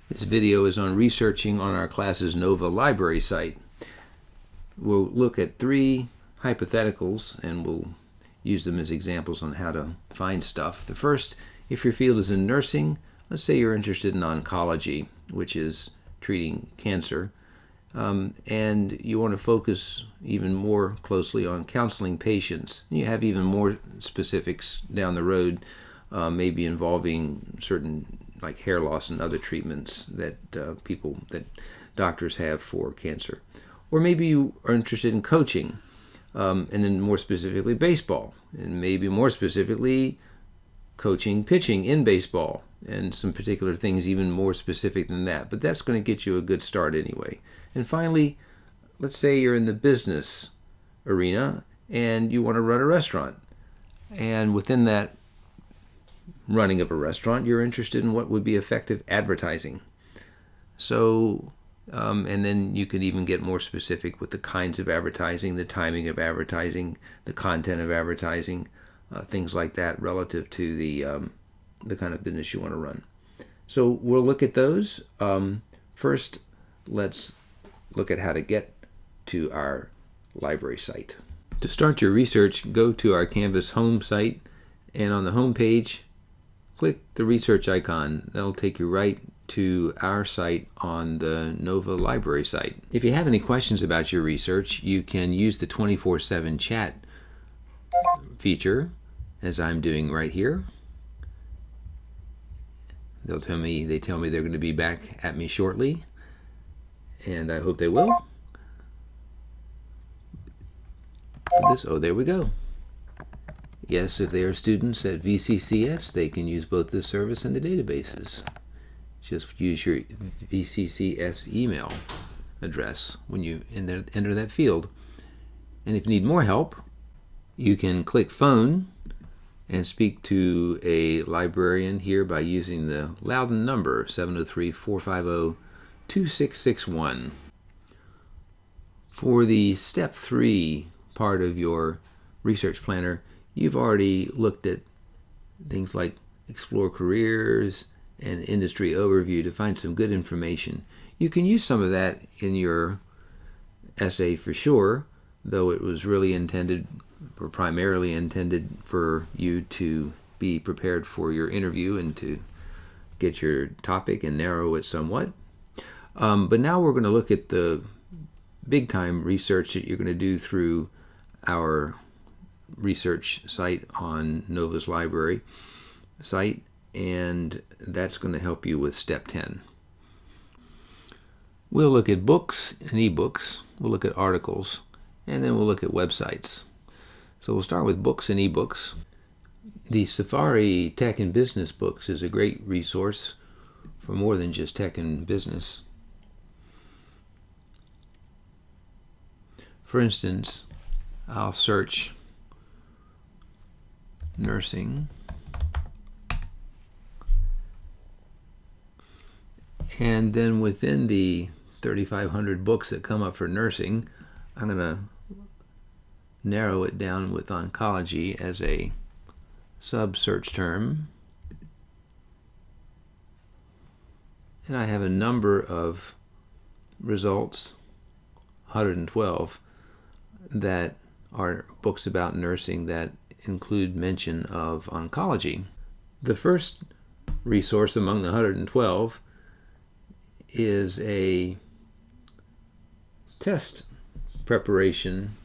This video is on researching on our class's Nova library site. We'll look at 3 hypotheticals and we'll use them as examples on how to find stuff. The first, if your field is in nursing, let's say you're interested in oncology, which is treating cancer, and you want to focus even more closely on counseling patients. You have even more specifics down the road, maybe involving certain like hair loss and other treatments that doctors have for cancer. Or maybe you are interested in coaching, and then more specifically baseball, and maybe more specifically coaching pitching in baseball, and some particular things even more specific than that. But that's going to get you a good start anyway. And finally, let's say you're in the business arena and you want to run a restaurant. And within that running of a restaurant, you're interested in what would be effective advertising. So, and then you can even get more specific with the kinds of advertising, the timing of advertising, the content of advertising, things like that relative to the kind of business you want to run. So we'll look at those. First, let's look at how to get to our library site. To start your research, go to our Canvas home site, and on the home page, click the research icon. That'll take you right to our site on the Nova library site. If you have any questions about your research, you can use the 24/7 chat feature, as I'm doing right here. They tell me they're going to be back at me shortly, and I hope they will. There we go. Yes, if they are students at VCCS, they can use both this service and the databases. Just use your VCCS email address when you enter that field. And if you need more help, you can click phone and speak to a librarian here by using the Loudon number, 703-450-2661. For the step 3 part of your research planner, you've already looked at things like explore careers and industry overview to find some good information. You can use some of that in your essay for sure, though it was really primarily intended for you to be prepared for your interview and to get your topic and narrow it somewhat. But now we're going to look at the big time research that you're going to do through our research site on Nova's library site, and that's going to help you with step 10. We'll look at books and ebooks, we'll look at articles, and then we'll look at websites. So we'll start with books and ebooks. The Safari Tech and Business Books is a great resource for more than just tech and business. For instance, I'll search nursing, and then within the 3,500 books that come up for nursing, I'm going to narrow it down with oncology as a sub-search term. And I have a number of results, 112, that are books about nursing that include mention of oncology. The first resource among the 112 is a test preparation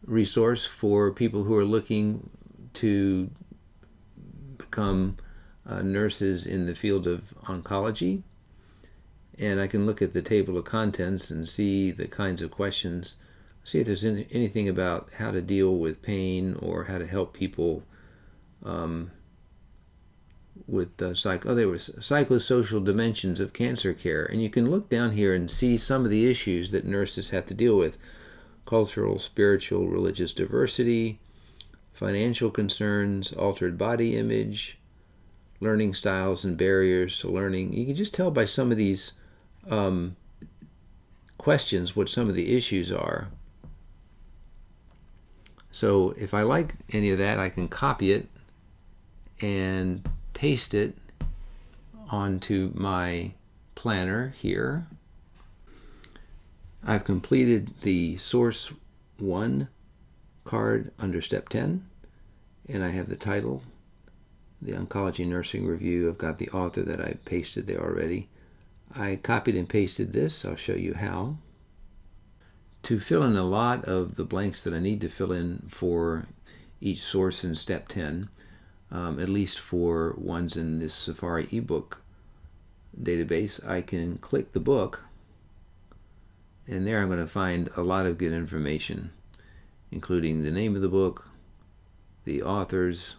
resource for people who are looking to become nurses in the field of oncology. And I can look at the table of contents and see the kinds of questions, see if there's anything about how to deal with pain or how to help people with there was psychosocial dimensions of cancer care. And you can look down here and see some of the issues that nurses have to deal with: cultural, spiritual, religious diversity, financial concerns, altered body image, learning styles and barriers to learning. You can just tell by some of these questions what some of the issues are. So if I like any of that, I can copy it and paste it onto my planner here. I've completed the Source 1 card under Step 10, and I have the title, the Oncology Nursing Review. I've got the author that I pasted there already. I copied and pasted this. I'll show you how. To fill in a lot of the blanks that I need to fill in for each source in Step 10, at least for ones in this Safari ebook database, I can click the book, and there I'm going to find a lot of good information, including the name of the book, the authors,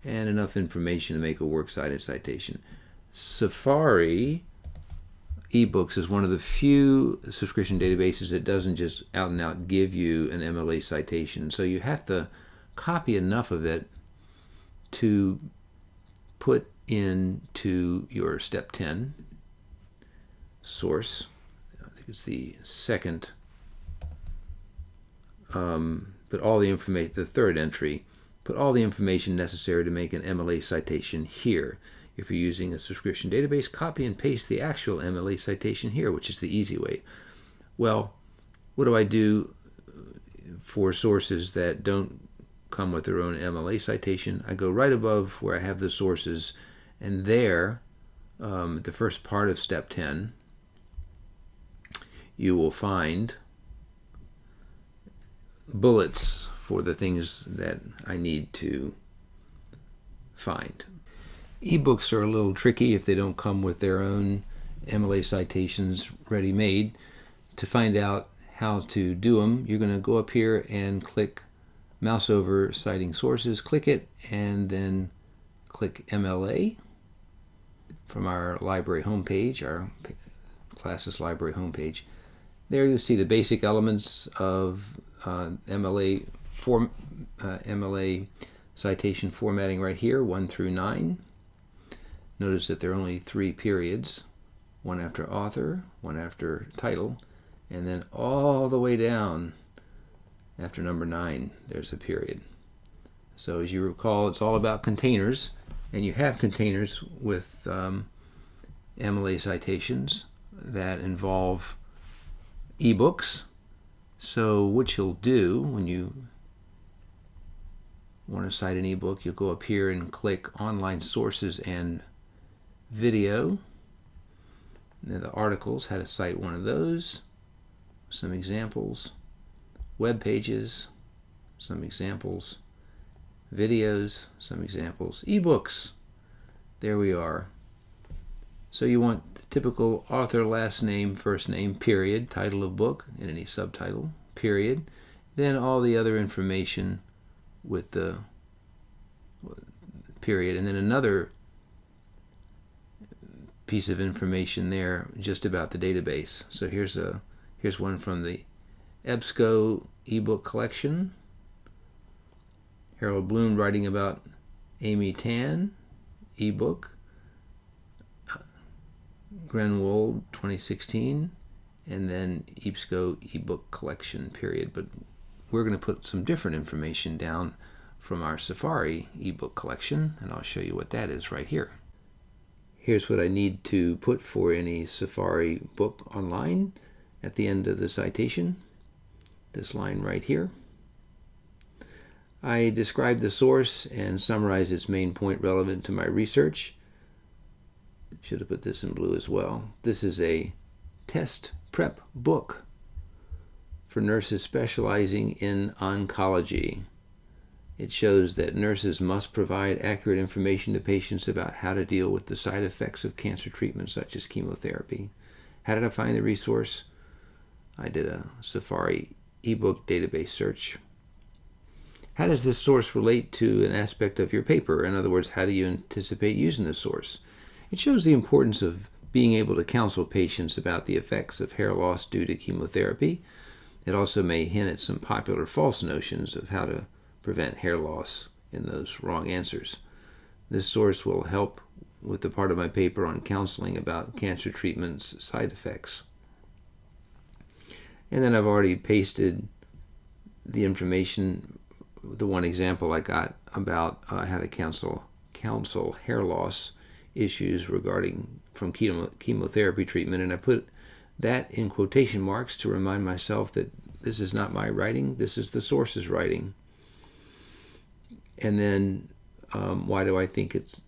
and enough information to make a works cited citation. Safari eBooks is one of the few subscription databases that doesn't just out and out give you an MLA citation. So you have to copy enough of it to put into your Step 10 source. I think it's the second, but all the information, the third entry, put all the information necessary to make an MLA citation here. If you're using a subscription database, copy and paste the actual MLA citation here, which is the easy way. Well, what do I do for sources that don't come with their own MLA citation? I go right above where I have the sources, and there, the first part of Step 10, you will find bullets for the things that I need to find. Ebooks are a little tricky if they don't come with their own MLA citations ready-made. To find out how to do them, you're going to go up here and click mouse over Citing Sources, click it, and then click MLA from our library homepage, our Classes library homepage. There you'll see the basic elements of MLA citation formatting right here, 1 through 9. Notice that there are only 3 periods, one after author, one after title, and then all the way down after number 9, there's a period. So as you recall, it's all about containers, and you have containers with MLA citations that involve ebooks. So what you'll do when you want to cite an ebook, you'll go up here and click Online Sources and Video. Now the articles, how to cite one of those, some examples, web pages, some examples, videos, some examples, ebooks. There we are. So you want the typical author, last name, first name, period, title of book, and any subtitle, period. Then all the other information with the period, and then another piece of information there just about the database. So here's one from the EBSCO ebook collection. Harold Bloom writing about Amy Tan ebook, Grenwold 2016, and then EBSCO ebook collection, period. But we're going to put some different information down from our Safari ebook collection, and I'll show you what that is right here. Here's what I need to put for any Safari book online at the end of the citation, this line right here. I describe the source and summarize its main point relevant to my research. Should have put this in blue as well. This is a test prep book for nurses specializing in oncology. It shows that nurses must provide accurate information to patients about how to deal with the side effects of cancer treatment such as chemotherapy. How did I find the resource? I did a Safari ebook database search. How does this source relate to an aspect of your paper? In other words, how do you anticipate using the source? It shows the importance of being able to counsel patients about the effects of hair loss due to chemotherapy. It also may hint at some popular false notions of how to prevent hair loss in those wrong answers. This source will help with the part of my paper on counseling about cancer treatment's side effects. And then I've already pasted the information, the one example I got about how to counsel hair loss issues from chemotherapy treatment, and I put that in quotation marks to remind myself that this is not my writing, this is the source's writing. And then why do I think it's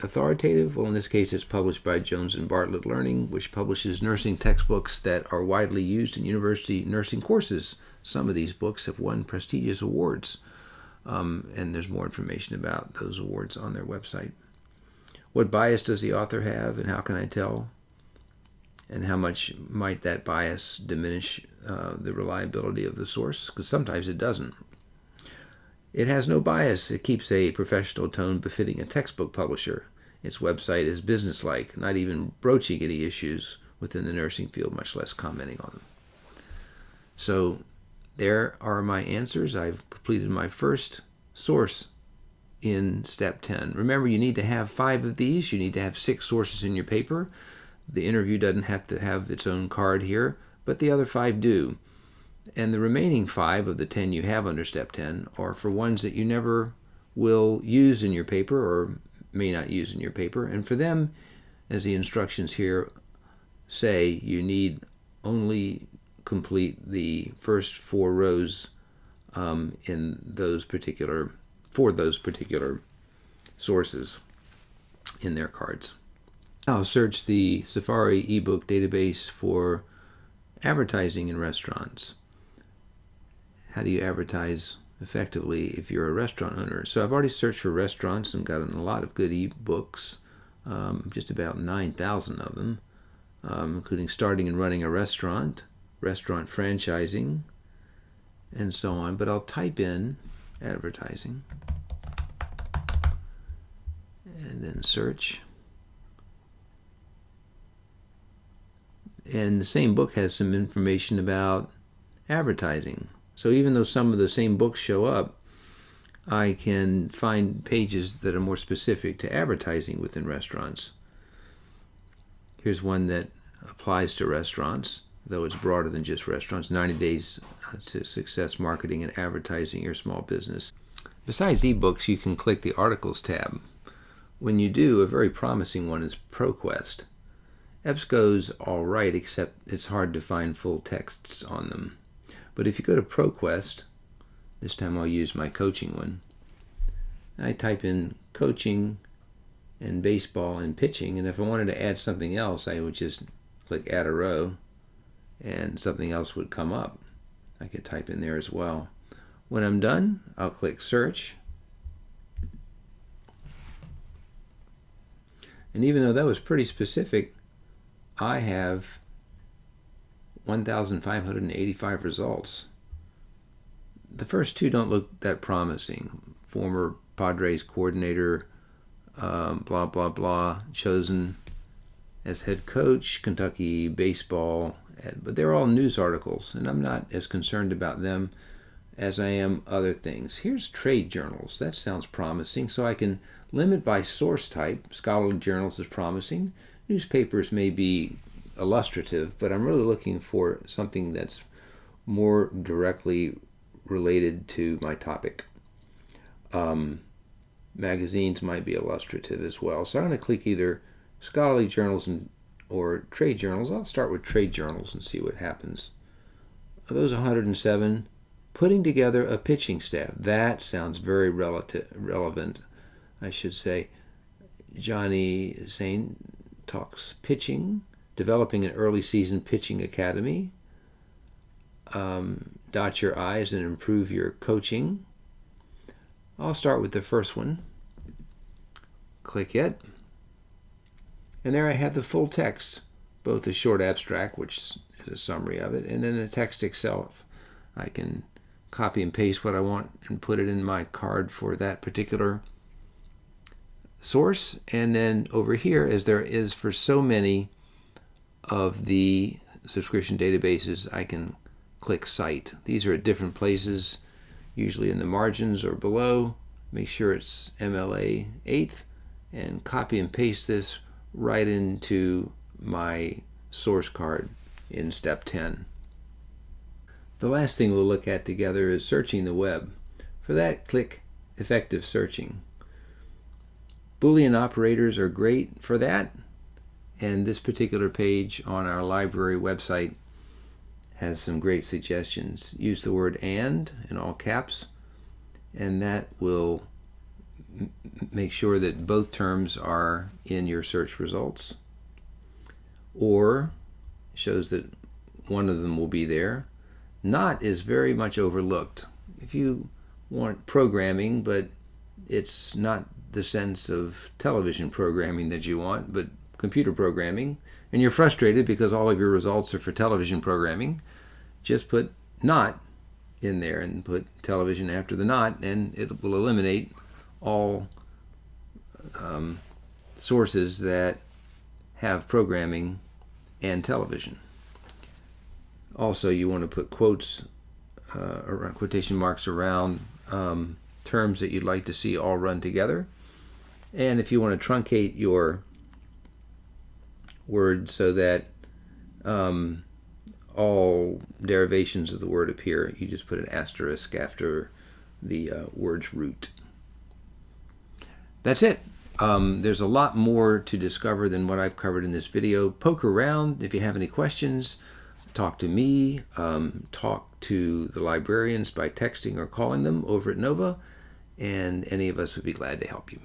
authoritative? Well, in this case, it's published by Jones and Bartlett Learning, which publishes nursing textbooks that are widely used in university nursing courses. Some of these books have won prestigious awards, and there's more information about those awards on their website. What bias does the author have, and how can I tell? And how much might that bias diminish the reliability of the source? Because sometimes it doesn't. It has no bias. It keeps a professional tone befitting a textbook publisher. Its website is businesslike, not even broaching any issues within the nursing field, much less commenting on them. So there are my answers. I've completed my first source in step 10. Remember, you need to have 5 of these. You need to have 6 sources in your paper. The interview doesn't have to have its own card here, but the other 5 do. And the remaining 5 of the 10 you have under step 10 are for ones that you never will use in your paper or may not use in your paper. And for them, as the instructions here say, you need only complete the first 4 rows for those particular sources in their cards. Now search the Safari ebook database for advertising in restaurants. How do you advertise effectively if you're a restaurant owner? So I've already searched for restaurants and gotten a lot of good ebooks, just about 9,000 of them, including starting and running a restaurant, restaurant franchising, and so on. But I'll type in advertising and then search. And the same book has some information about advertising. So even though some of the same books show up, I can find pages that are more specific to advertising within restaurants. Here's one that applies to restaurants, though it's broader than just restaurants. 90 Days to Success Marketing and Advertising Your Small Business. Besides ebooks, you can click the Articles tab. When you do, a very promising one is ProQuest. EBSCO's all right, except it's hard to find full texts on them. But if you go to ProQuest, this time I'll use my coaching one. I type in coaching and baseball and pitching, and if I wanted to add something else, I would just click add a row, and something else would come up. I could type in there as well. When I'm done, I'll click search. And even though that was pretty specific, I have 1,585 results. The first 2 don't look that promising. Former Padres coordinator, blah, blah, blah, chosen as head coach, Kentucky baseball. But they're all news articles, and I'm not as concerned about them as I am other things. Here's trade journals. That sounds promising, so I can limit by source type. Scholarly journals is promising. Newspapers may be illustrative, but I'm really looking for something that's more directly related to my topic. Magazines might be illustrative as well. So I'm going to click either scholarly journals or trade journals. I'll start with trade journals and see what happens. Of those 107, putting together a pitching staff. That sounds very relevant, I should say. Johnny Zane talks pitching, developing an early season pitching academy, dot your I's and improve your coaching. I'll start with the first one. Click it. And there I have the full text, both the short abstract, which is a summary of it, and then the text itself. I can copy and paste what I want and put it in my card for that particular source. And then over here, as there is for so many of the subscription databases, I can click Cite. These are at different places, usually in the margins or below. Make sure it's MLA 8th and copy and paste this right into my source card in step 10. The last thing we'll look at together is searching the web. For that, click Effective Searching. Boolean operators are great for that, and this particular page on our library website has some great suggestions. Use the word "and" in all caps, and that will make sure that both terms are in your search results. Or shows that one of them will be there. Not is very much overlooked. If you want programming, but it's not the sense of television programming that you want, but computer programming, and you're frustrated because all of your results are for television programming, just put "not" in there and put television after the "not," and it will eliminate all sources that have programming and television. Also, you want to put quotes or quotation marks around terms that you'd like to see all run together. And if you want to truncate your word so that all derivations of the word appear, you just put an asterisk after the word's root. That's it. There's a lot more to discover than what I've covered in this video. Poke around. If you have any questions, talk to me, talk to the librarians by texting or calling them over at Nova, and any of us would be glad to help you.